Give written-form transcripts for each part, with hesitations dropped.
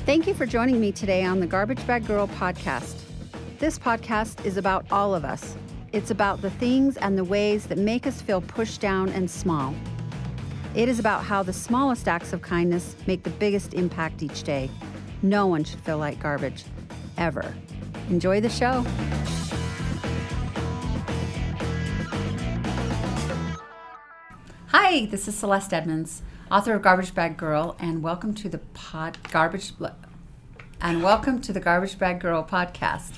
Thank you for joining me today on the Garbage Bag Girl podcast. This podcast is about all of us. It's about the things and the ways that make us feel pushed down and small. It is about how the smallest acts of kindness make the biggest impact each day. No one should feel like garbage, ever. Enjoy the show. Hi, this is Celeste Edmonds, author of Garbage Bag Girl, and welcome to the Garbage Bag Girl podcast.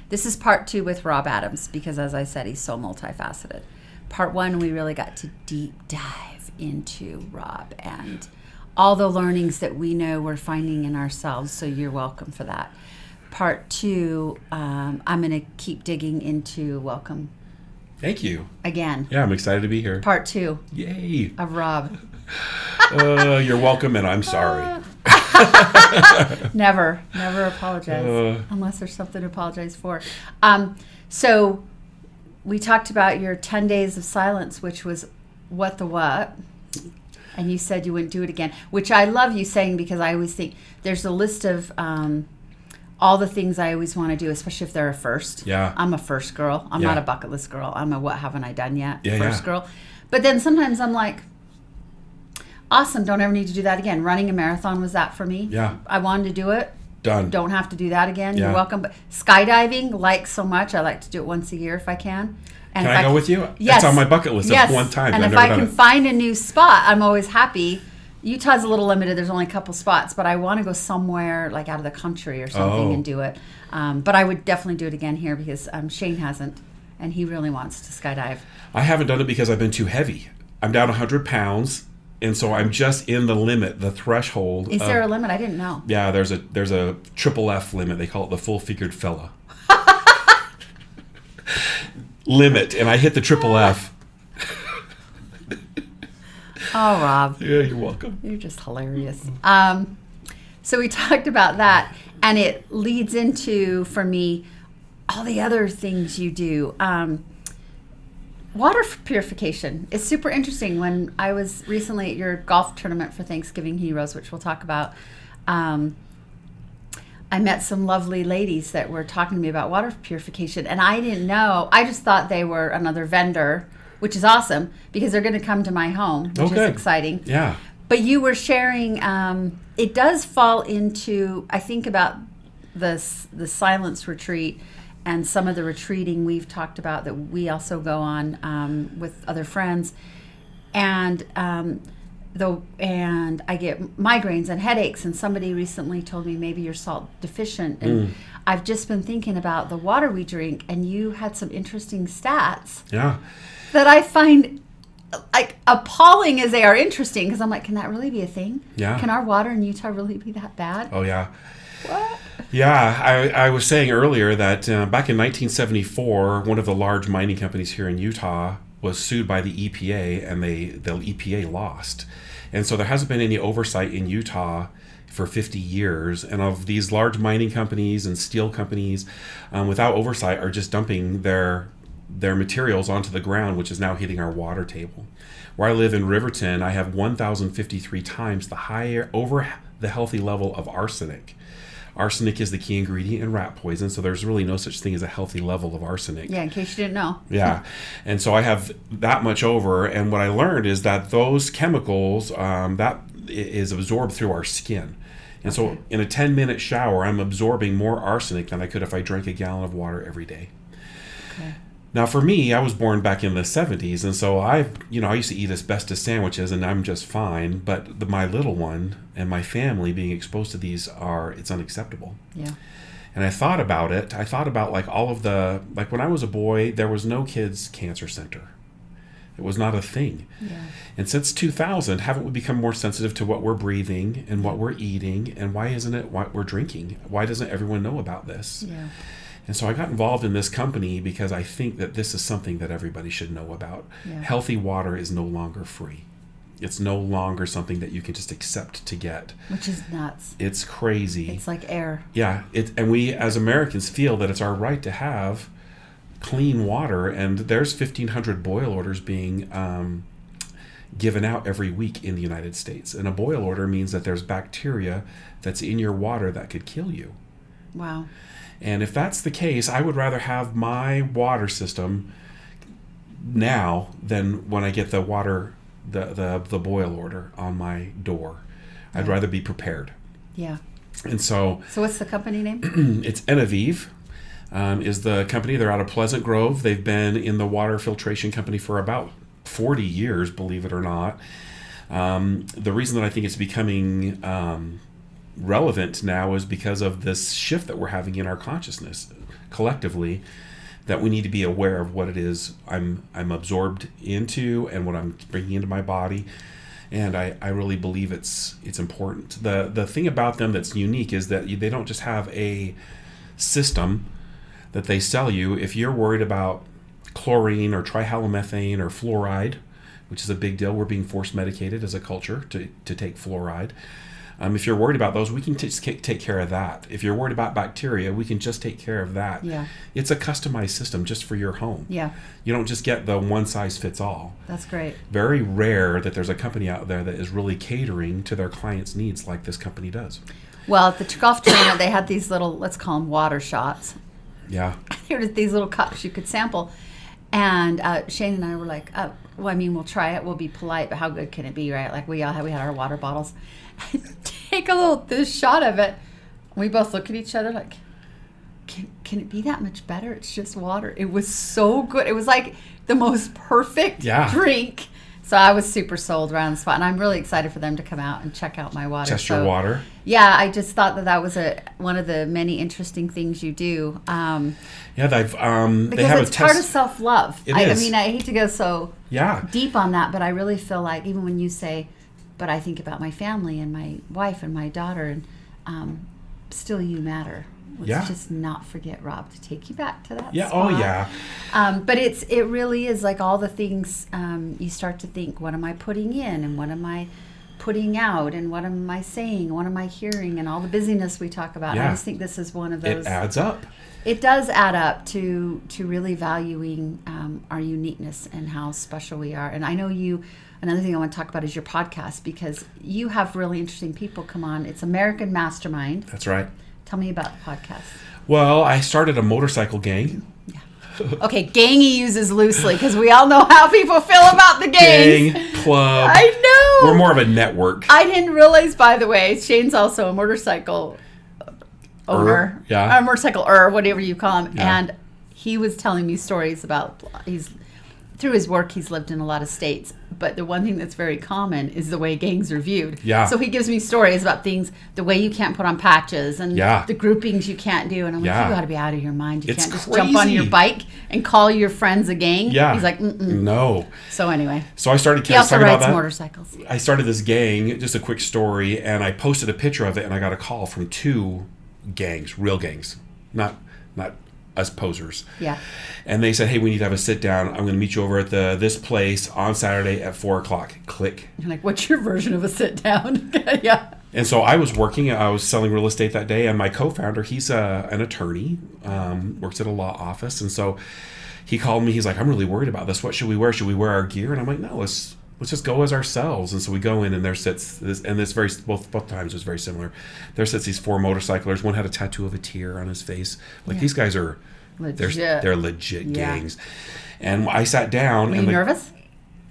This is part 2 with Rob Adams because, as I said, he's so multifaceted. Part 1, we really got to deep dive into Rob and all the learnings that we know we're finding in ourselves, so you're welcome for that. Part 2, I'm going to keep digging into welcome. Thank you. Again. Yeah, I'm excited to be here. Part 2. Yay. Of Rob. You're welcome, and I'm sorry. Never apologize unless there's something to apologize for. So we talked about your 10 days of silence, which was what, and you said you wouldn't do it again, which I love you saying because I always think there's a list of all the things I always want to do, especially if they're a first. Yeah. I'm a first girl. I'm not a bucket list girl. I'm a what haven't I done yet first girl. But then sometimes I'm like, awesome, don't ever need to do that again. Running a marathon was that for me. Yeah. I wanted to do it. Done. Don't have to do that again. Yeah. You're welcome. But skydiving, like so much. I like to do it once a year if I can. And can I go with you? Yes. It's on my bucket list. Yes. It's one time. And if I can find a new spot, I'm always happy. Utah's a little limited. There's only a couple spots, but I want to go somewhere like out of the country or something and do it. But I would definitely do it again here because Shane hasn't, and he really wants to skydive. I haven't done it because I've been too heavy. I'm down 100 pounds, and so I'm just in the limit, the threshold. Is there a limit? I didn't know. Yeah, there's a triple F limit. They call it the full-figured fella. Limit, and I hit the triple F. Oh, Rob. Yeah, you're welcome. You're just hilarious. So we talked about that, and it leads into, for me, all the other things you do. Water purification is super interesting. When I was recently at your golf tournament for Thanksgiving Heroes, which we'll talk about, I met some lovely ladies that were talking to me about water purification, and I didn't know. I just thought they were another vendor, which is awesome because they're going to come to my home, which is exciting. Yeah. But you were sharing, it does fall into, I think about the silence retreat and some of the retreating we've talked about that we also go on with other friends. And I get migraines and headaches, and somebody recently told me maybe you're salt deficient. And I've just been thinking about the water we drink, and you had some interesting stats. Yeah. That I find like appalling as they are interesting, because I'm like, can that really be a thing? Yeah. Can our water in Utah really be that bad? Oh, yeah. What? Yeah, I was saying earlier that back in 1974, one of the large mining companies here in Utah was sued by the EPA, and the EPA lost. And so there hasn't been any oversight in Utah for 50 years. And of these large mining companies and steel companies, without oversight, are just dumping their materials onto the ground, which is now hitting our water table. Where I live in Riverton, I have 1,053 times the higher over the healthy level of arsenic. Arsenic is the key ingredient in rat poison, so there's really no such thing as a healthy level of arsenic. Yeah, in case you didn't know. Yeah, and so I have that much over, and what I learned is that those chemicals, that is absorbed through our skin. And so in a 10-minute shower, I'm absorbing more arsenic than I could if I drank a gallon of water every day. Okay. Now, for me, I was born back in the 70s, and so I used to eat asbestos sandwiches, and I'm just fine. But my little one and my family being exposed to these it's unacceptable. Yeah. And I thought about it. I thought about like when I was a boy, there was no kids' cancer center. It was not a thing. Yeah. And since 2000, haven't we become more sensitive to what we're breathing and what we're eating, and why isn't it what we're drinking? Why doesn't everyone know about this? Yeah. And so I got involved in this company because I think that this is something that everybody should know about. Yeah. Healthy water is no longer free. It's no longer something that you can just accept to get. Which is nuts. It's crazy. It's like air. Yeah. And we as Americans feel that it's our right to have clean water. And there's 1,500 boil orders being given out every week in the United States. And a boil order means that there's bacteria that's in your water that could kill you. Wow. And if that's the case, I would rather have my water system now than when I get the water, the boil order on my door. I'd rather be prepared. Yeah. And so what's the company name? It's Enavive. Is the company. They're out of Pleasant Grove. They've been in the water filtration company for about 40 years, believe it or not. The reason that I think it's becoming relevant now is because of this shift that we're having in our consciousness collectively, that we need to be aware of what it is I'm absorbed into and what I'm bringing into my body. And I really believe it's important. The thing about them that's unique is that they don't just have a system that they sell you. If you're worried about chlorine or trihalomethane or fluoride, which is a big deal, we're being force medicated as a culture to take fluoride. If you're worried about those, we can take care of that. If you're worried about bacteria, we can just take care of that. Yeah. It's a customized system just for your home. Yeah. You don't just get the one size fits all. That's great. Very rare that there's a company out there that is really catering to their clients' needs like this company does. Well, at the golf tournament, they had these little, let's call them water shots. Yeah. Here are these little cups you could sample. And Shane and I were like, we'll try it. We'll be polite, but how good can it be, right? Like we had our water bottles. Take this shot of it. We both look at each other like, can it be that much better? It's just water. It was so good. It was like the most perfect drink. So I was super sold right on the spot, and I'm really excited for them to come out and check out my water. Test your water. Yeah, I just thought that was one of the many interesting things you do. Because it's part of self-love. It is. I mean, I hate to go so deep on that, but I really feel like even when you say, but I think about my family and my wife and my daughter, and still you matter. Let's just not forget, Rob, to take you back to that spot. Oh, yeah. But it really is like all the things you start to think, what am I putting in and what am I putting out and what am I saying, what am I hearing, and all the busyness we talk about. I just think this is one of those. It adds up. It does add up to really valuing our uniqueness and how special we are. And I know another thing I want to talk about is your podcast, because you have really interesting people come on. It's American Mastermind. That's right. Tell me about the podcast. Well, I started a motorcycle gang. Yeah. Okay, gang he uses loosely because we all know how people feel about the gangs. Gang, club. I know. We're more of a network. I didn't realize, by the way, Shane's also a motorcycle owner. Yeah. A motorcycle whatever you call him. Yeah. And he was telling me stories about, through his work, he's lived in a lot of states. But the one thing that's very common is the way gangs are viewed. Yeah. So he gives me stories about things, the way you can't put on patches and the groupings you can't do. And I'm like, you got to be out of your mind. You can't just jump on your bike and call your friends a gang. Yeah. He's like, no. So anyway. So I started he also talking rides about that. Motorcycles. I started this gang, just a quick story, and I posted a picture of it, and I got a call from 2 gangs, real gangs, not us posers. Yeah. And they said, hey, we need to have a sit down. I'm going to meet you over at this place on Saturday at 4:00. Click. You're like, what's your version of a sit down? Yeah. And so I was selling real estate that day, and my co-founder, he's an attorney, works at a law office. And so he called me. He's like, I'm really worried about this. What should we wear? Should we wear our gear? And I'm like, no, let's just go as ourselves. And so we go in, and there sits this, and this both times was very similar. There sits these 4 motorcyclers. One had a tattoo of a tear on his face. Like these guys are legit. They're legit gangs. And I sat down. Were you nervous?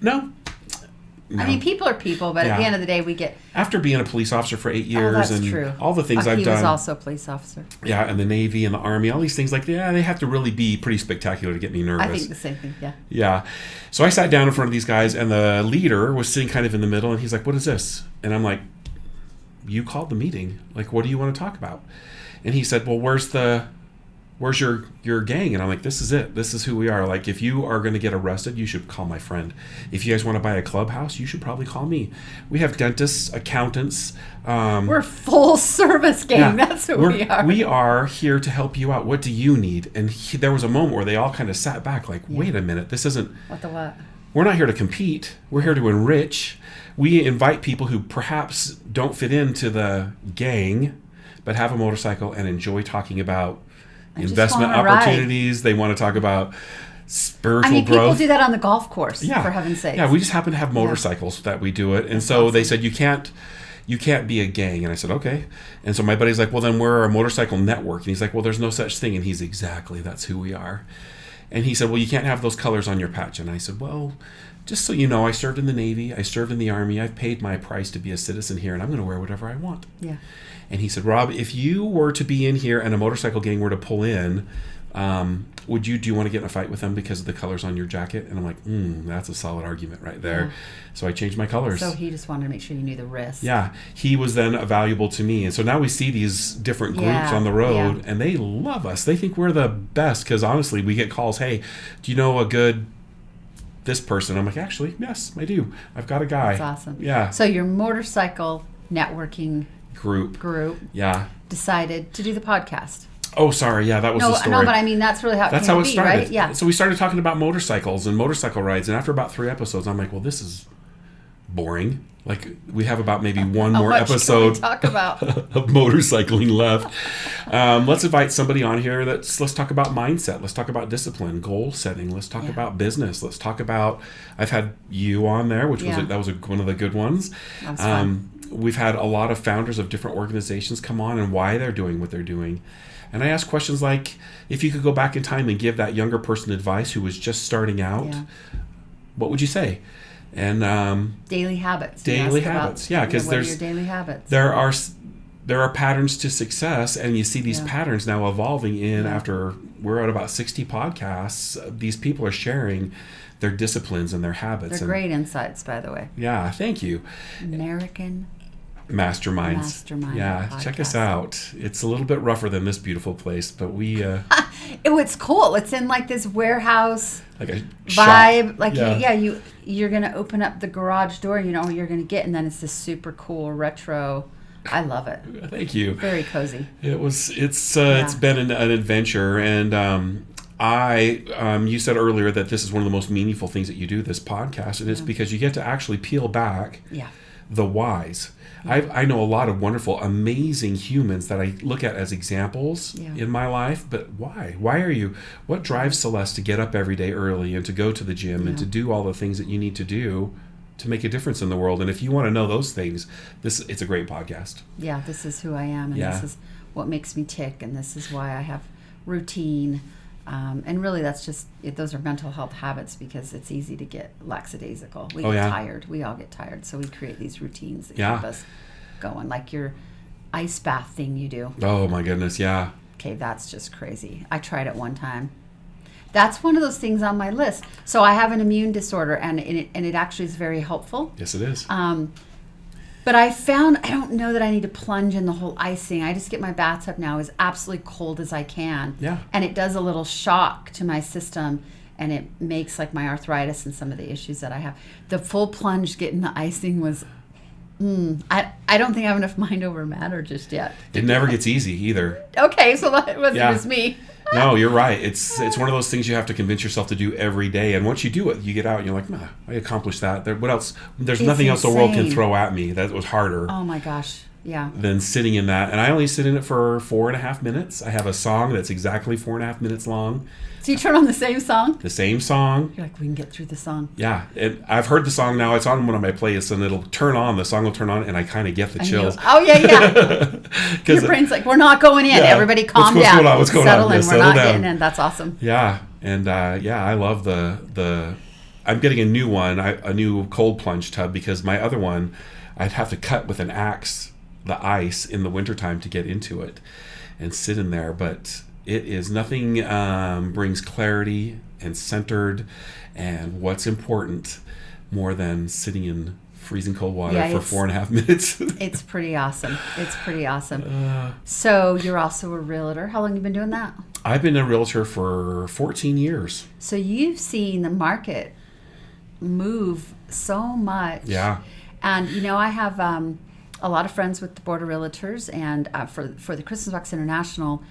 No. I mean, people are people, but at the end of the day, we get... After being a police officer for 8 years all the things I've done... He was also a police officer. Yeah, and the Navy and the Army, all these things, they have to really be pretty spectacular to get me nervous. I think the same thing, yeah. Yeah. So I sat down in front of these guys, and the leader was sitting kind of in the middle, and he's like, what is this? And I'm like, you called the meeting. Like, what do you want to talk about? And he said, well, where's your gang? And I'm like, this is it. This is who we are. Like, if you are going to get arrested, you should call my friend. If you guys want to buy a clubhouse, you should probably call me. We have dentists, accountants. We're full service gang. Yeah, that's what we are. We are here to help you out. What do you need? And there was a moment where they all kind of sat back like, wait a minute, this isn't... What? We're not here to compete. We're here to enrich. We invite people who perhaps don't fit into the gang, but have a motorcycle and enjoy talking about investment opportunities. They want to talk about spiritual people growth. do that on the golf course, Yeah. for heaven's sake. Yeah, we just happen to have motorcycles that we do it. And so they said, you can't be a gang. And I said, okay. And so my buddy's like, well, then we're a motorcycle network. And he's like, well, there's no such thing. And he's exactly, that's who we are. And he said, well, you can't have those colors on your patch. And I said, well, just so you know, I served in the Navy. I served in the Army. I've paid my price to be a citizen here, and I'm going to wear whatever I want. Yeah. And he said, Rob, if you were to be in here and a motorcycle gang were to pull in, do you want to get in a fight with them because of the colors on your jacket? And I'm like, that's a solid argument right there. Yeah. So I changed my colors. So he just wanted to make sure you knew the risk. Yeah. He was then valuable to me. And so now we see these different groups on the road, and they love us. They think we're the best because honestly, we get calls, hey, do you know a good this person? I'm like, actually, yes, I do. I've got a guy. That's awesome. Yeah. So your motorcycle networking group decided to do the podcast. Oh, sorry. Yeah, that was the story. No, but I mean, that's really how it started. Right? Yeah. So we started talking about motorcycles and motorcycle rides. And after about 3 episodes, I'm like, well, this is boring. Like, we have about maybe one more episode talk about? of motorcycling left. Let's invite somebody on here let's talk about mindset. Let's talk about discipline, goal setting. Let's talk about business. Let's talk about, I've had you on there, which was one of the good ones. That was fun. We've had a lot of founders of different organizations come on and why they're doing what they're doing. And I ask questions like, if you could go back in time and give that younger person advice who was just starting out, what would you say? And daily habits. Yeah, because what are your daily habits? There are patterns to success, and you see these patterns now evolving in after we're at about 60 podcasts. These people are sharing their disciplines and their habits. They're great insights, by the way. Yeah, thank you. American Mastermind Podcast. Check us out. It's a little bit rougher than this beautiful place, but we it's cool. It's in like this warehouse like a vibe. Shop. Like you're gonna open up the garage door, you know what you're gonna get, and then it's this super cool retro. I love it. Thank you. Very cozy. It's been an adventure, and you said earlier that this is one of the most meaningful things that you do, this podcast, and it's because you get to actually peel back the whys. I know a lot of wonderful, amazing humans that I look at as examples in my life, but why? What drives Celeste to get up every day early and to go to the gym and to do all the things that you need to do to make a difference in the world? And if you want to know those things, it's a great podcast. Yeah, this is who I am, and this is what makes me tick, and this is why I have routine. And really, those are mental health habits because it's easy to get lackadaisical. We get tired. We all get tired. So we create these routines that keep us going, like your ice bath thing you do. Oh, my goodness, yeah. Okay, that's just crazy. I tried it one time. That's one of those things on my list. So I have an immune disorder, and it actually is very helpful. Yes, it is. But I don't know that I need to plunge in the whole ice thing. I just get my bathtub now as absolutely cold as I can. Yeah. And it does a little shock to my system, and it makes like my arthritis and some of the issues that I have. The full plunge getting the icing was, I don't think I have enough mind over matter just yet. It never gets easy either. Okay, so that wasn't just me. No, you're right. It's one of those things you have to convince yourself to do every day. And once you do it, you get out and you're like, I accomplished that. What else? There's nothing else the world can throw at me that was harder. Oh my gosh. Yeah. Than sitting in that. And I only sit in it for 4.5 minutes. I have a song that's exactly 4.5 minutes long. So you turn on the same song? The same song. You're like, we can get through the song. Yeah. And I've heard the song now. It's on one of my playlists, and the song will turn on, and I kind of get the chills. Oh, yeah. Your brain's like, we're not going in. Yeah. Everybody calm down. What's going on? Settle in. We're not getting in. That's awesome. Yeah. And I love the I'm getting a new one, a new cold plunge tub, because my other one, I'd have to cut with an axe the ice in the wintertime to get into it and sit in there. But it is nothing brings clarity and centered and what's important more than sitting in freezing cold water for 4.5 minutes. It's pretty awesome. So you're also a realtor. How long have you been doing that? I've been a realtor for 14 years. So you've seen the market move so much. Yeah. And, I have a lot of friends with the Board of Realtors, and for the Christmas Box International,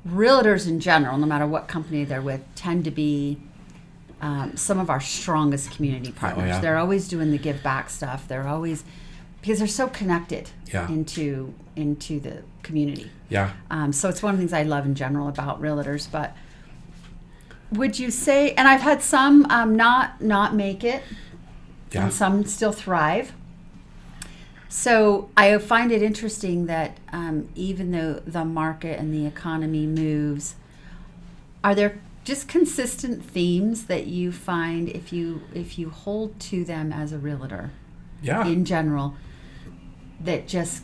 realtors in general, no matter what company they're with, tend to be some of our strongest community partners. Oh, yeah. They're always doing the give back stuff. They're always, because they're so connected into the community. Yeah. So it's one of the things I love in general about realtors. But would you say, and I've had some not make it, and some still thrive. So I find it interesting that even though the market and the economy moves, are there just consistent themes that you find if you hold to them as a realtor, in general, that just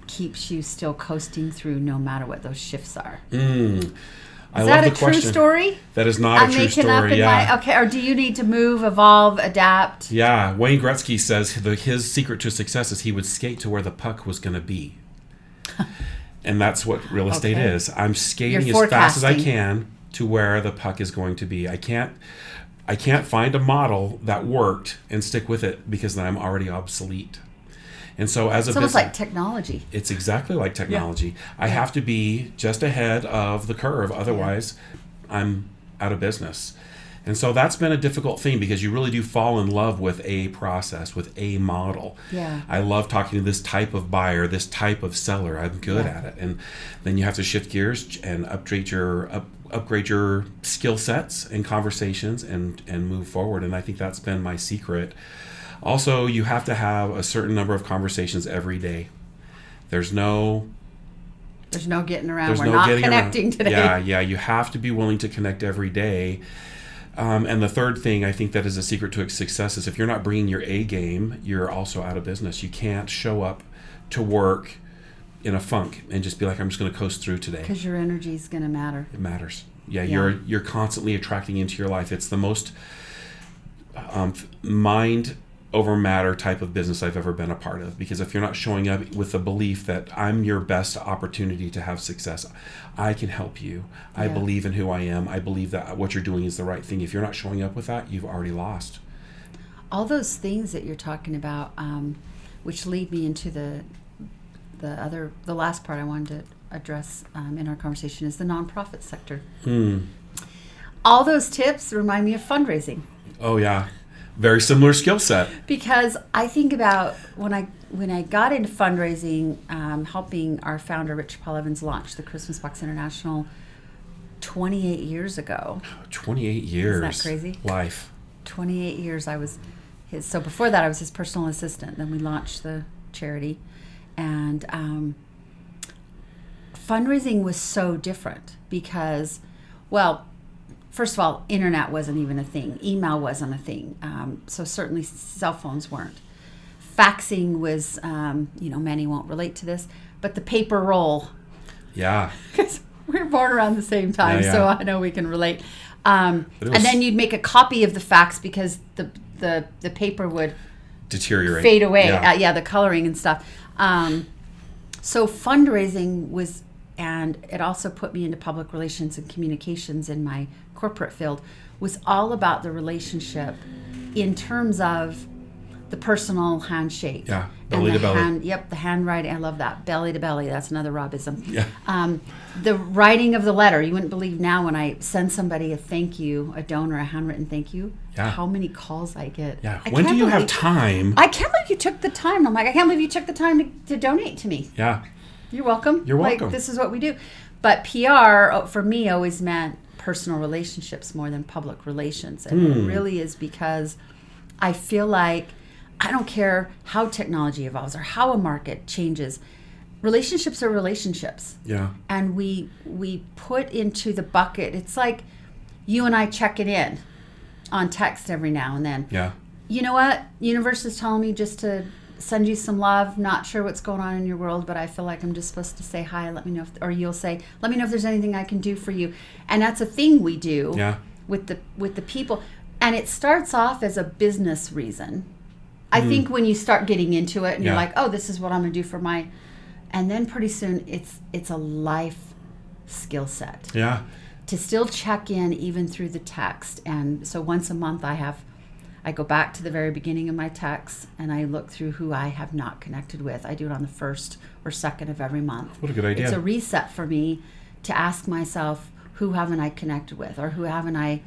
keeps you still coasting through no matter what those shifts are? I Is love that the a true question. story? That is not a true story. Okay, or do you need to move, evolve, adapt? Yeah, Wayne Gretzky says his secret to success is he would skate to where the puck was going to be. And that's what real estate is. I'm skating as fast as I can to where the puck is going to be. I can't find a model that worked and stick with it because then I'm already obsolete. And so as a it's almost like technology. It's exactly like technology. I have to be just ahead of the curve. Otherwise, I'm out of business. And so that's been a difficult thing because you really do fall in love with a process, with a model. Yeah. I love talking to this type of buyer, this type of seller. I'm good at it. And then you have to shift gears and upgrade your skill sets and conversations and move forward. And I think that's been my secret. Also, you have to have a certain number of conversations every day. There's no getting around. We're not connecting today. Yeah. You have to be willing to connect every day. And the third thing I think that is a secret to success is if you're not bringing your A game, you're also out of business. You can't show up to work in a funk and just be like, I'm just going to coast through today. Because your energy is going to matter. It matters. Yeah. You're constantly attracting into your life. It's the most mind over matter type of business I've ever been a part of, because if you're not showing up with the belief that I'm your best opportunity to have success, I can help you, I believe in who I am, I believe that what you're doing is the right thing, if you're not showing up with that, you've already lost. All those things that you're talking about, which lead me into the last part I wanted to address in our conversation, is the nonprofit sector. All those tips remind me of fundraising. Oh yeah. Very similar skill set. Because I think about when I got into fundraising, helping our founder, Rich Paul Evans, launch the Christmas Box International 28 years ago. 28 years. Isn't that crazy? Life. 28 years I was his. So before that I was his personal assistant. Then we launched the charity. And fundraising was so different because, well, first of all, internet wasn't even a thing. Email wasn't a thing. So certainly cell phones weren't. Faxing was, many won't relate to this, but the paper roll. Yeah. Because we were born around the same time, so I know we can relate. And then you'd make a copy of the fax because the paper would deteriorate, fade away. The coloring and stuff. So fundraising was, and it also put me into public relations and communications in my corporate field, was all about the relationship in terms of the personal handshake. Yeah, belly to belly. The handwriting. I love that. Belly to belly. That's another Robism. Yeah. The writing of the letter. You wouldn't believe now when I send somebody a thank you, a donor, a handwritten thank you, how many calls I get. Yeah. When do you have time? I can't believe you took the time. I'm like, I can't believe you took the time to donate to me. Yeah. You're welcome. You're welcome. Like, this is what we do. But PR, for me, always meant personal relationships more than public relations. And it really is because I feel like I don't care how technology evolves or how a market changes. Relationships are relationships. Yeah. And we put into the bucket. It's like you and I checking in on text every now and then. Yeah. You know what? Universe is telling me just to send you some love. Not sure what's going on in your world, but I feel like I'm just supposed to say hi. Let me know or you'll say, let me know if there's anything I can do for you. And that's a thing we do with the people. And it starts off as a business reason. I think when you start getting into it and you're like, oh, this is what I'm going to do for my, and then pretty soon it's a life skill set. Yeah. To still check in even through the text. And so once a month I go back to the very beginning of my text and I look through who I have not connected with. I do it on the 1st or 2nd of every month. What a good idea. It's a reset for me to ask myself, who haven't I connected with or who haven't I,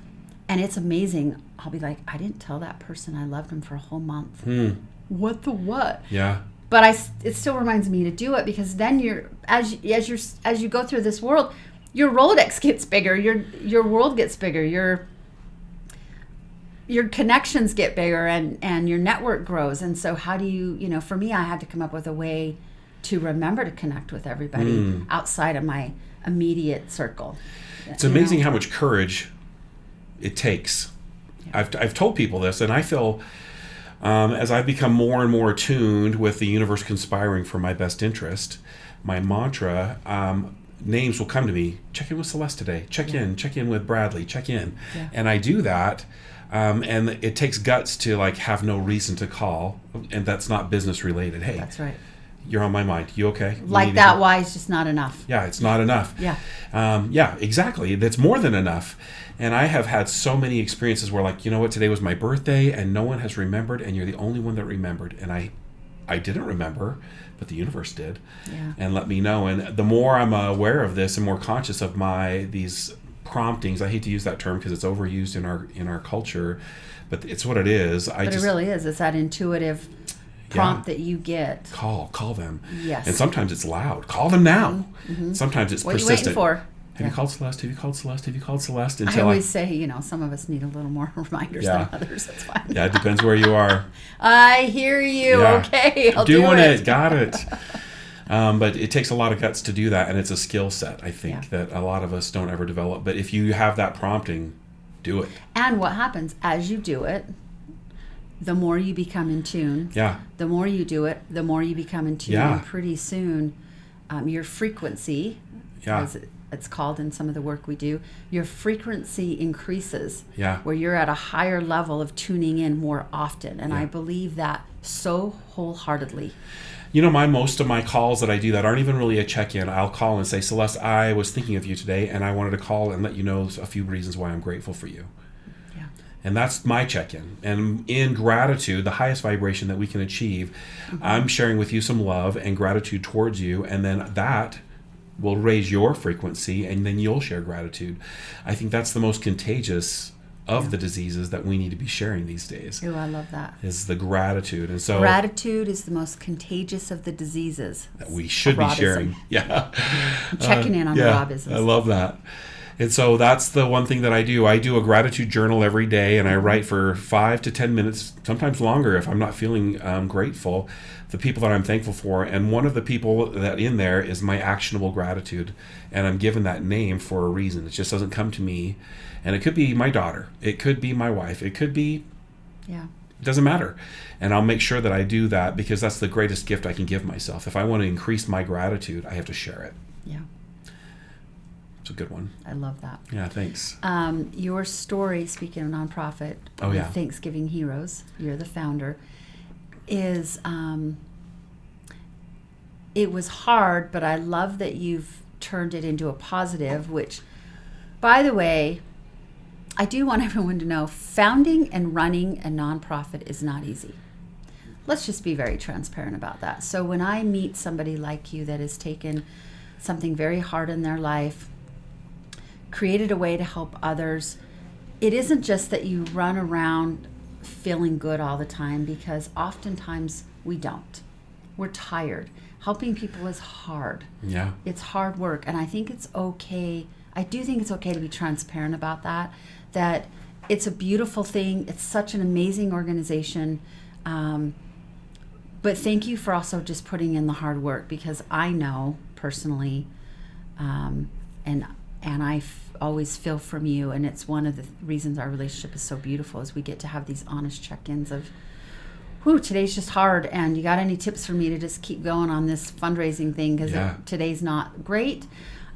and it's amazing. I'll be like, I didn't tell that person I loved him for a whole month. What the what? Yeah. But it still reminds me to do it because then as you go through this world, your Rolodex gets bigger, your world gets bigger, your connections get bigger, and your network grows. And so how do you, for me, I had to come up with a way to remember to connect with everybody outside of my immediate circle. It's amazing how much courage it takes. Yeah. I've told people this, and I feel as I've become more and more attuned with the universe conspiring for my best interest, my mantra, names will come to me. Check in with Celeste today. Check in with Bradley. Check in. Yeah. And I do that. And it takes guts to have no reason to call, and that's not business related. Hey, that's right. You're on my mind. You okay? Why is just not enough. Yeah, it's not enough. Yeah. Yeah, exactly. That's more than enough. And I have had so many experiences where you know what, today was my birthday and no one has remembered, and you're the only one that remembered. And I didn't remember, but the universe did. Yeah. And let me know. And the more I'm aware of this and more conscious of these promptings, I hate to use that term because it's overused in our culture, but it's what it is. It really is. It's that intuitive prompt that you get. Call them. Yes. And sometimes it's loud. Call them now. Mm-hmm. Sometimes it's persistent. What are you waiting for? Have you called Celeste? Have you called Celeste? Have you called Celeste? I always say, some of us need a little more reminders than others. That's fine. Yeah, it depends where you are. I hear you. Yeah. Okay, I'll do it. Doing it. Got it. But it takes a lot of guts to do that, and it's a skill set, I think, that a lot of us don't ever develop. But if you have that prompting, do it. And what happens as you do it, the more you become in tune. Yeah. The more you do it, the more you become in tune. Yeah. And pretty soon, your frequency, as it's called in some of the work we do, your frequency increases. Yeah. Where you're at a higher level of tuning in more often. And I believe that so wholeheartedly. Most of my calls that I do that aren't even really a check-in. I'll call and say, Celeste, I was thinking of you today, and I wanted to call and let you know a few reasons why I'm grateful for you. Yeah. And that's my check-in. And in gratitude, the highest vibration that we can achieve, I'm sharing with you some love and gratitude towards you, and then that will raise your frequency, and then you'll share gratitude. I think that's the most contagious of the diseases that we need to be sharing these days. Oh, I love that. Is the gratitude. And so gratitude is the most contagious of the diseases that we should be sharing. Yeah. Checking in on the Robisms. I love that. And so that's the one thing that I do. I do a gratitude journal every day, and I write for 5 to 10 minutes, sometimes longer if I'm not feeling grateful, the people that I'm thankful for. And one of the people that in there is my actionable gratitude. And I'm given that name for a reason. It just doesn't come to me. And it could be my daughter. It could be my wife. It could be, it doesn't matter. And I'll make sure that I do that because that's the greatest gift I can give myself. If I want to increase my gratitude, I have to share it. Yeah. It's a good one. I love that. Yeah, thanks. Your story, speaking of nonprofit, Thanksgiving Heroes, you're the founder, is it was hard, but I love that you've turned it into a positive, which, by the way, I do want everyone to know founding and running a nonprofit is not easy. Let's just be very transparent about that. So when I meet somebody like you that has taken something very hard in their life, created a way to help others, it isn't just that you run around feeling good all the time, because oftentimes we don't. We're tired. Helping people is hard. Yeah. It's hard work. And I think it's okay. I do think it's okay to be transparent about that it's a beautiful thing. It's such an amazing organization. But thank you for also just putting in the hard work, because I know personally, and I always feel from you, and it's one of the reasons our relationship is so beautiful, is we get to have these honest check-ins of, today's just hard, and you got any tips for me to just keep going on this fundraising thing, because today's not great.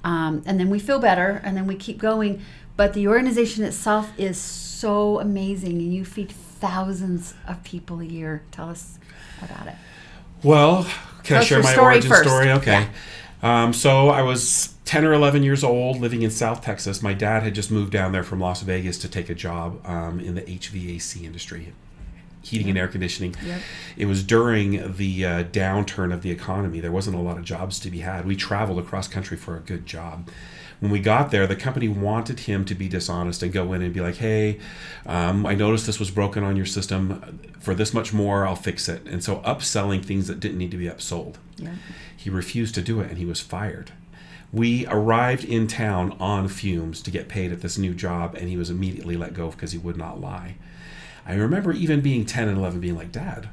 And then we feel better, and then we keep going. But the organization itself is so amazing, and you feed thousands of people a year. Tell us about it. Well, can I share my origin story? Okay. Yeah. So I was 10 or 11 years old, living in South Texas. My dad had just moved down there from Las Vegas to take a job in the HVAC industry, heating and air conditioning. Yep. It was during the downturn of the economy. There wasn't a lot of jobs to be had. We traveled across country for a good job. When we got there, the company wanted him to be dishonest and go in and be like, hey, I noticed this was broken on your system. For this much more, I'll fix it. And so upselling things that didn't need to be upsold. Yeah. He refused to do it, and he was fired. We arrived in town on fumes to get paid at this new job, and he was immediately let go because he would not lie. I remember even being 10 and 11 being like, Dad,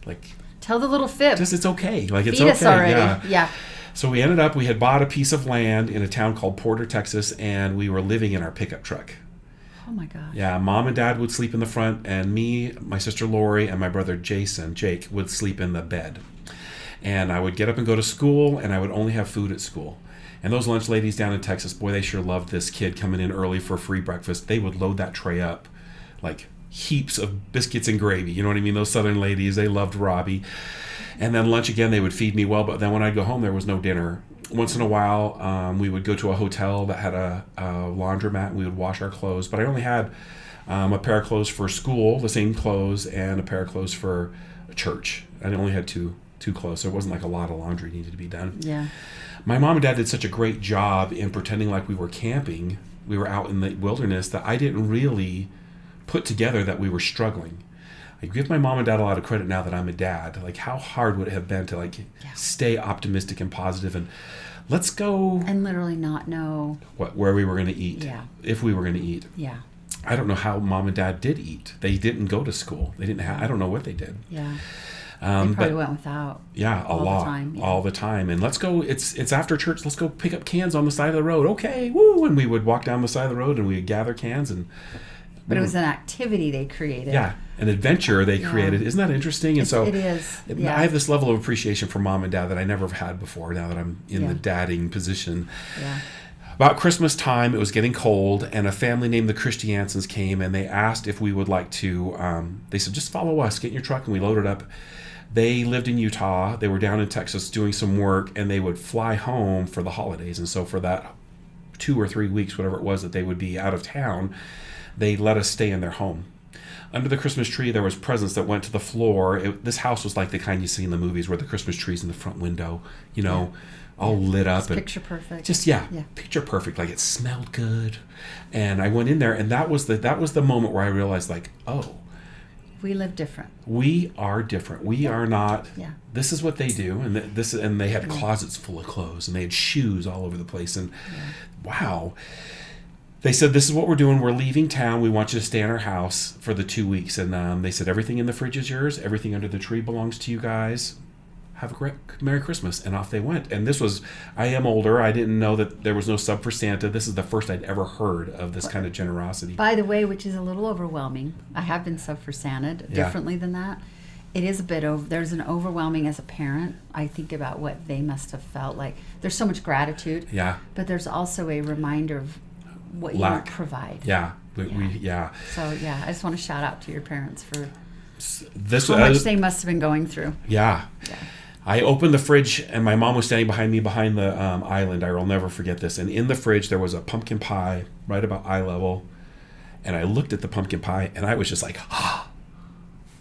like... Tell the little fib. Just, it's okay. Like, it's Feed okay. us already. Yeah. So we had bought a piece of land in a town called Porter, Texas, and we were living in our pickup truck. Oh my gosh. Yeah, Mom and Dad would sleep in the front, and me, my sister Lori, and my brother Jake would sleep in the bed. And I would get up and go to school, and I would only have food at school. And those lunch ladies down in Texas, boy, they sure loved this kid coming in early for free breakfast. They would load that tray up like heaps of biscuits and gravy. You know what I mean? Those Southern ladies, they loved Robbie. And then lunch again, they would feed me well. But then when I'd go home, there was no dinner. Once in a while, we would go to a hotel that had a laundromat, and we would wash our clothes. But I only had a pair of clothes for school, the same clothes, and a pair of clothes for church. I only had two clothes, so it wasn't like a lot of laundry needed to be done. Yeah. My mom and dad did such a great job in pretending like we were camping. We were out in the wilderness that I didn't really put together that we were struggling. I give my mom and dad a lot of credit now that I'm a dad. Like, how hard would it have been to stay optimistic and positive and let's go and literally not know where we were going to eat. Yeah. If we were going to eat. Yeah. I don't know how mom and dad did eat. They didn't go to school. They didn't have. I don't know what they did. Yeah. They probably went without. Yeah, all lot, the time. Yeah. All the time. And let's go. It's after church. Let's go pick up cans on the side of the road. Okay, woo! And we would walk down the side of the road and we would gather cans and. But it was an activity they created. Yeah, an adventure they created. Isn't that interesting? And so it is. Yeah. I have this level of appreciation for mom and dad that I never have had before. Now that I'm in the dadding position. Yeah. About Christmas time, it was getting cold, and a family named the Christiansons came, and they asked if we would like to. They said, "Just follow us. Get in your truck," and we loaded up. They lived in Utah. They were down in Texas doing some work, and they would fly home for the holidays. And so for that 2 or 3 weeks, whatever it was that they would be out of town, they let us stay in their home. Under the Christmas tree, there was presents that went to the floor. This house was like the kind you see in the movies, where the Christmas tree's in the front window, all lit up. Just picture perfect. Just picture perfect. Like, it smelled good. And I went in there, and that was the moment where I realized, like, oh, we live different. We are different. We are not. Yeah. This is what they do, and and they had closets full of clothes, and they had shoes all over the place, and wow. They said, "This is what we're doing. We're leaving town. We want you to stay in our house for the 2 weeks." And they said, "Everything in the fridge is yours. Everything under the tree belongs to you guys. Have a great Merry Christmas." And off they went. And I am older. I didn't know that there was no sub for Santa. This is the first I'd ever heard of this kind of generosity. By the way, which is a little overwhelming. I have been sub for Santa differently than that. It is a bit there's an overwhelming as a parent. I think about what they must have felt like. There's so much gratitude. Yeah. But there's also a reminder of what you provide. Yeah. So, I just want to shout out to your parents for how much they must have been going through. Yeah. I opened the fridge, and my mom was standing behind me behind the island. I will never forget this. And in the fridge, there was a pumpkin pie right about eye level. And I looked at the pumpkin pie, and I was just like, oh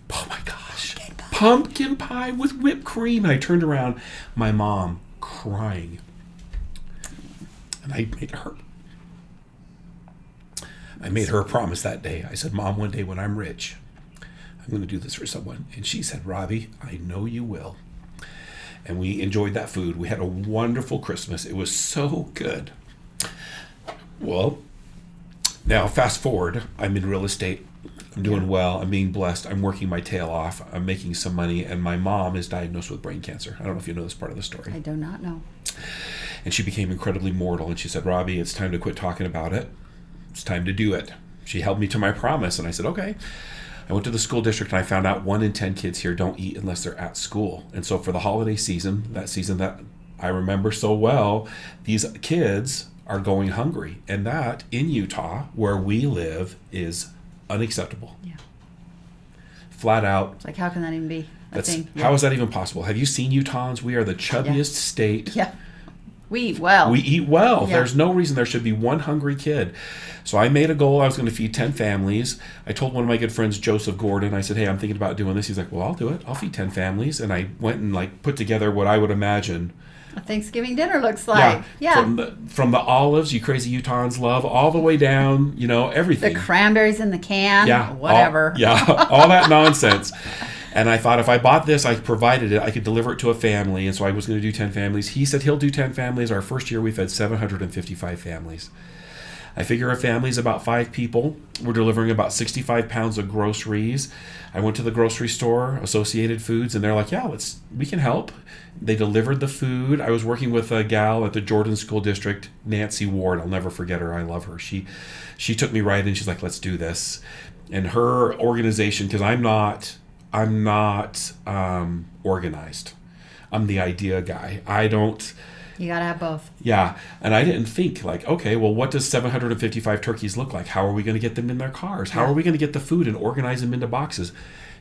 my gosh. Pumpkin pie with whipped cream. And I turned around, my mom crying. And I made her a promise that day. I said, "Mom, one day when I'm rich, I'm going to do this for someone." And she said, "Robbie, I know you will." And we enjoyed that food. We had a wonderful Christmas. It was so good. Well, now fast forward. I'm in real estate. I'm doing well. I'm being blessed. I'm working my tail off. I'm making some money. And my mom is diagnosed with brain cancer. I don't know if you know this part of the story. I do not know. And she became incredibly mortal. And she said, "Robbie, it's time to quit talking about it. It's time to do it." She held me to my promise. And I said, "Okay." I went to the school district, and I found out 1 in 10 kids here don't eat unless they're at school. And so for the holiday season, that season that I remember so well, these kids are going hungry. And that, in Utah, where we live, is unacceptable. Yeah. Flat out. It's like, how can that even be a thing? How is that even possible? Have you seen Utahns? We are the chubbiest state. Yeah. We eat well. Yeah. There's no reason there should be one hungry kid. So I made a goal. I was going to feed 10 families. I told one of my good friends, Joseph Gordon, I said, "Hey, I'm thinking about doing this." He's like, "Well, I'll do it. I'll feed 10 families." And I went and put together what I would imagine a Thanksgiving dinner looks like. Yeah. From the olives you crazy Utahns love, all the way down, everything. The cranberries in the can. Yeah. Whatever. All that nonsense. And I thought if I bought this, I provided it, I could deliver it to a family. And so I was going to do 10 families. He said he'll do 10 families. Our first year, we fed 755 families. I figure a family's about 5 people. We're delivering about 65 pounds of groceries. I went to the grocery store, Associated Foods, and they're like, yeah, we can help. They delivered the food. I was working with a gal at the Jordan School District, Nancy Ward. I'll never forget her. I love her. She took me right in. She's like, let's do this. And her organization, because I'm not organized. I'm the idea guy. You got to have both. Yeah. And I didn't think like, okay, well, what does 755 turkeys look like? How are we going to get them in their cars? How are we going to get the food and organize them into boxes?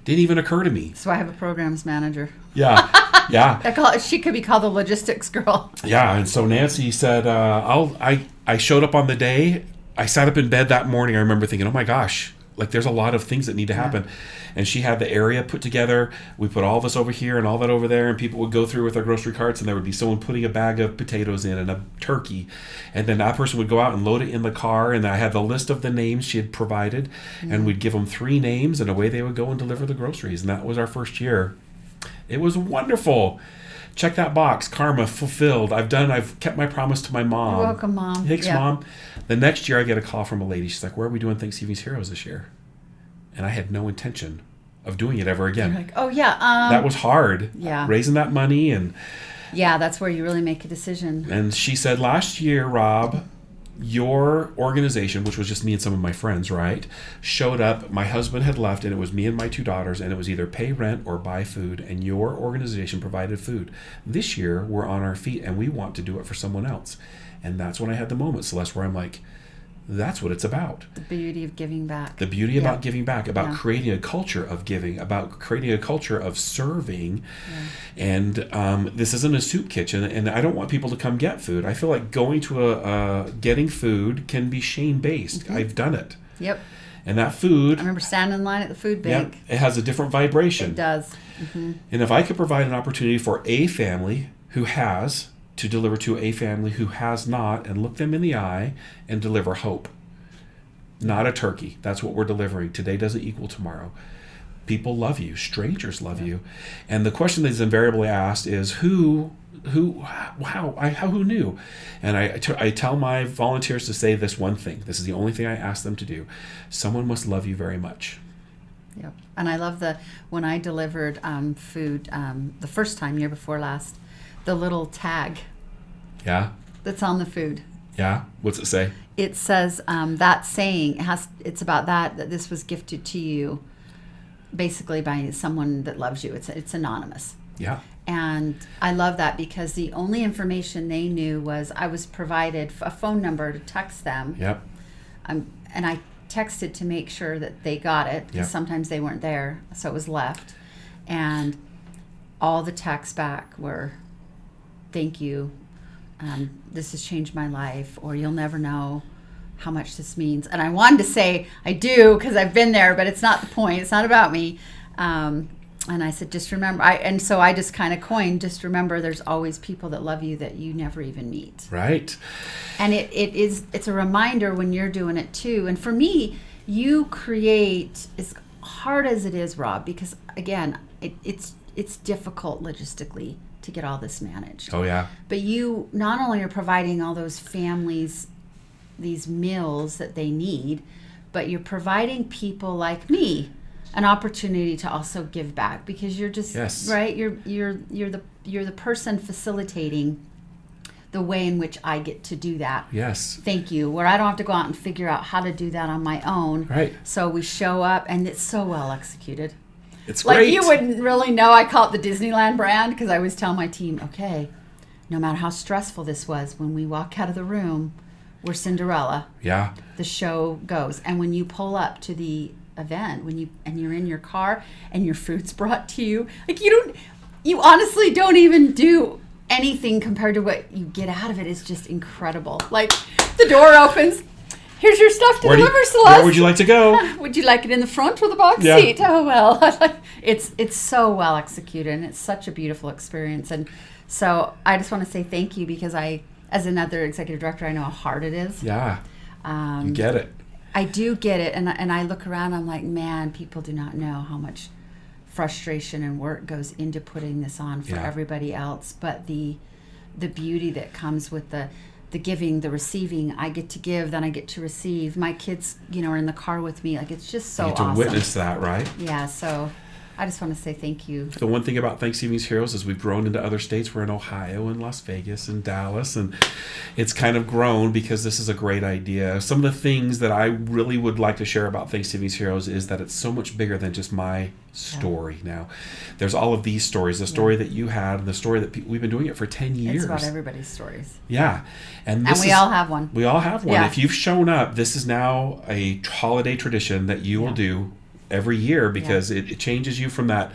Didn't even occur to me. So I have a programs manager. Yeah. Yeah. She could be called the logistics girl. Yeah. And so Nancy said, I showed up on the day. I sat up in bed that morning. I remember thinking, oh my gosh, like there's a lot of things that need to happen. Yeah. And she had the area put together. We put all this over here and all that over there, and people would go through with their grocery carts, and there would be someone putting a bag of potatoes in and a turkey. And then that person would go out and load it in the car, and I had the list of the names she had provided, and we'd give them 3 names, and away they would go and deliver the groceries. And that was our first year. It was wonderful. Check that box. Karma fulfilled. I've kept my promise to my mom. You're welcome, Mom. Thanks, Mom. The next year I get a call from a lady. She's like, where are we doing Thanksgiving's Heroes this year? And I had no intention of doing it ever again. You're like, oh yeah. That was hard. Yeah. Raising that money and. Yeah, that's where you really make a decision. And she said, last year, Rob, your organization, which was just me and some of my friends, right, showed up. My husband had left, and it was me and my 2 daughters, and it was either pay rent or buy food, and your organization provided food. This year, we're on our feet, and we want to do it for someone else. And that's when I had the moment, Celeste, where I'm like, that's what it's about. The beauty of giving back. The beauty about giving back, about creating a culture of giving, about creating a culture of serving. Yeah. And this isn't a soup kitchen, and I don't want people to come get food. I feel like going to getting food can be shame-based. Mm-hmm. I've done it. Yep. And that food... I remember standing in line at the food bank. It has a different vibration. It does. Mm-hmm. And if I could provide an opportunity for a family who has... to deliver to a family who has not, and look them in the eye and deliver hope. Not a turkey. That's what we're delivering. Today doesn't equal tomorrow. People love you. Strangers love you. And the question that is invariably asked is, who knew? And I tell my volunteers to say this one thing. This is the only thing I ask them to do. Someone must love you very much. Yep. And I love when I delivered food the first time, year before last, the little tag. Yeah. That's on the food. Yeah. What's it say? It says that saying it's about that this was gifted to you, basically by someone that loves you. It's anonymous. Yeah. And I love that because the only information they knew was I was provided a phone number to text them. Yep. And I texted to make sure that they got it because sometimes they weren't there, so it was left. And all the texts back were, thank you. This has changed my life, or you'll never know how much this means. And I wanted to say I do because I've been there, but it's not the point. It's not about me. And I said, just remember. And so I just kind of coined, just remember, there's always people that love you that you never even meet. Right. And it's a reminder when you're doing it too. And for me, you create, as hard as it is, Rob, because again, it's difficult logistically to get all this managed. Oh, yeah. But you not only are providing all those families these meals that they need, but you're providing people like me an opportunity to also give back because you're just right. You're the person facilitating the way in which I get to do that. Yes. Thank you. Where I don't have to go out and figure out how to do that on my own. Right. So we show up, and it's so well executed. It's great. Like, you wouldn't really know. I call it the Disneyland brand because I always tell my team, okay, no matter how stressful this was, when we walk out of the room, we're Cinderella. Yeah. The show goes. And when you pull up to the event, you're in your car and your food's brought to you, like you honestly don't even do anything compared to what you get out of it. Is just incredible. Like, the door opens. Here's your stuff to deliver, Celeste. Where would you like to go? Would you like it in the front or the box seat? Oh, well. It's so well executed, and it's such a beautiful experience. And so I just want to say thank you because as another executive director, I know how hard it is. Yeah. You get it. I do get it. And I look around, I'm like, man, people do not know how much frustration and work goes into putting this on for everybody else, but the beauty that comes with the giving, the receiving. I get to give, then I get to receive. My kids, are in the car with me. Like, it's just so you get to awesome. witness that, right? Yeah, so I just want to say thank you. The one thing about Thanksgiving's Heroes is we've grown into other states. We're in Ohio and Las Vegas and Dallas, and it's kind of grown because this is a great idea. Some of the things that I really would like to share about Thanksgiving's Heroes is that it's so much bigger than just my story now. There's all of these stories, the story that you had, and the story that we've been doing it for 10 years. It's about everybody's stories. Yeah. And we all have one. We all have one. Yeah. If you've shown up, this is now a holiday tradition that you will do every year, because it changes you from that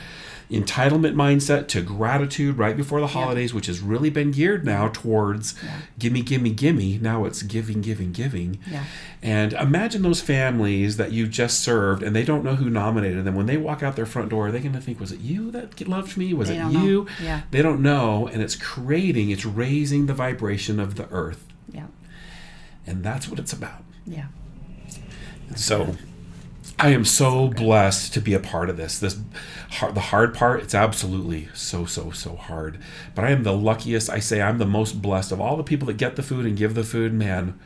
entitlement mindset to gratitude right before the holidays, which has really been geared now towards gimme, gimme, gimme. Now it's giving, giving, giving. Yeah. And imagine those families that you just served and they don't know who nominated them. When they walk out their front door, are they going to think, was it you that loved me? Was it you? Yeah. They don't know. And it's raising the vibration of the earth. Yeah. And that's what it's about. Yeah. So I am so blessed to be a part of this. The hard part, it's absolutely so hard. But I am the luckiest. I say I'm the most blessed of all the people that get the food and give the food. Man,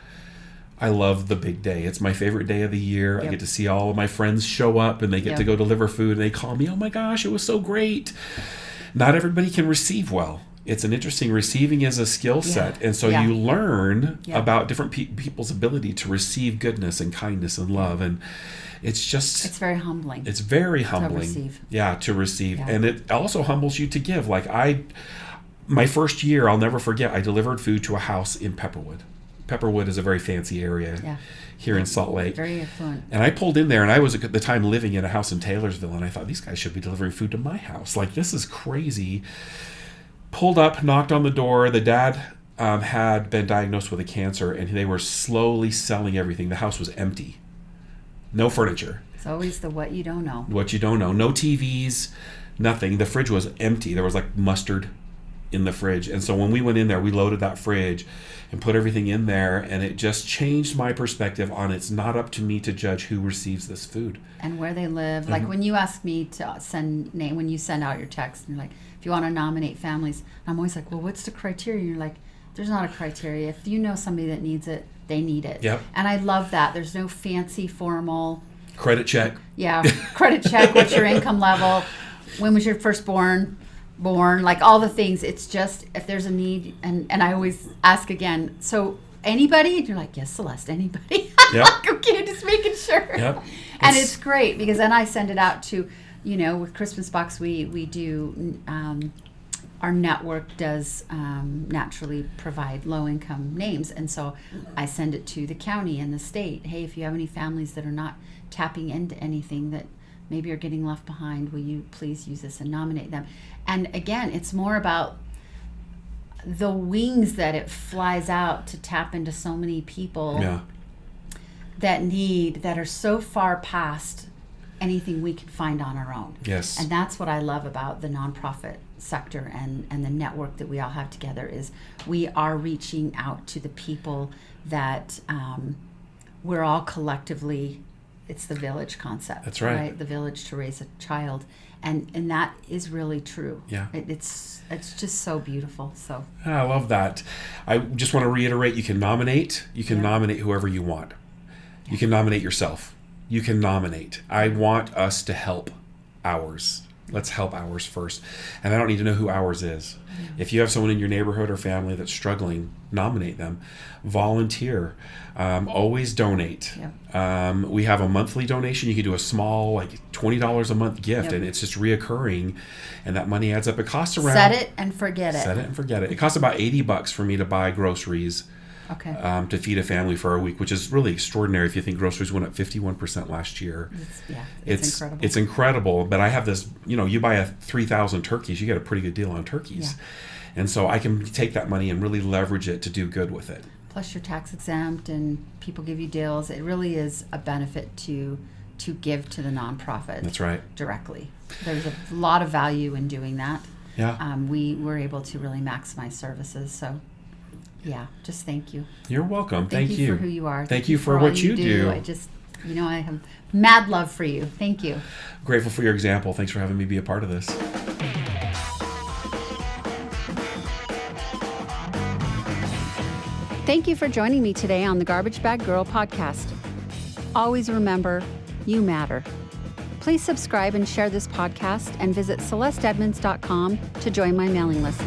I love the big day. It's my favorite day of the year. I get to see all of my friends show up and they get to go deliver food and they call me, oh my gosh, it was so great. Not everybody can receive well. It's an interesting, receiving is a skill set. And so you learn about different people's ability to receive goodness and kindness and love. And it's very humbling. It's very humbling. To receive. Yeah, to receive. Yeah. And it also humbles you to give. Like my first year, I'll never forget, I delivered food to a house in Pepperwood. Pepperwood is a very fancy area here in Salt Lake. Very affluent. And I pulled in there, and I was at the time living in a house in Taylorsville, and I thought, these guys should be delivering food to my house. Like, this is crazy. Pulled up, knocked on the door. The dad had been diagnosed with a cancer, and they were slowly selling everything. The house was empty. No furniture. It's always the what you don't know. What you don't know. No TVs, nothing. The fridge was empty. There was like mustard in the fridge. And so when we went in there, we loaded that fridge and put everything in there, and it just changed my perspective on it's not up to me to judge who receives this food. And where they live. Like when you ask me to when you send out your text, and you're like, if you want to nominate families, I'm always like, well, what's the criteria? And you're like, there's not a criteria. If you know somebody that needs it, they need it. Yep. And I love that. There's no fancy, formal... Credit check. Yeah, credit check. What's your income level? When was your firstborn born? Like all the things. It's just if there's a need, and I always ask again. So anybody? And you're like, yes, Celeste. Anybody? Yep. Okay, just making sure. Yep. And it's great because then I send it out to, with Christmas Box we do. Our network does naturally provide low-income names, and so I send it to the county and the state. Hey, if you have any families that are not tapping into anything that maybe are getting left behind, will you please use this and nominate them? And again, it's more about the wings that it flies out to tap into so many people that are so far past anything we can find on our own. Yes. And that's what I love about the nonprofit sector and the network that we all have together is we are reaching out to the people that we're all collectively, it's the village concept. That's right. The village to raise a child. And that is really true. Yeah. It's just so beautiful. So I love that. I just want to reiterate, you can nominate. You can nominate whoever you want. Yeah. You can nominate yourself. You can nominate. I want us to help ours. Let's help ours first. And I don't need to know who ours is. Mm-hmm. If you have someone in your neighborhood or family that's struggling, nominate them. Volunteer. Always donate. Yep. We have a monthly donation. You can do a small, like $20 a month gift, and it's just reoccurring. And that money adds up. It costs around... Set it and forget it. Set it and forget it. It costs about $80 for me to buy groceries. Okay. To feed a family for a week, which is really extraordinary if you think groceries went up 51% last year. It's incredible. It's incredible, but I have this, you buy 3,000 turkeys, you get a pretty good deal on turkeys. Yeah. And so I can take that money and really leverage it to do good with it. Plus you're tax exempt and people give you deals. It really is a benefit to give to the nonprofit. That's right. Directly. There's a lot of value in doing that. Yeah. We were able to really maximize services, so... Yeah, just thank you. You're welcome. Thank you for who you are. Thank you for what you do. I have mad love for you. Thank you. Grateful for your example. Thanks for having me be a part of this. Thank you for joining me today on the Garbage Bag Girl podcast. Always remember, you matter. Please subscribe and share this podcast and visit CelesteEdmonds.com to join my mailing list.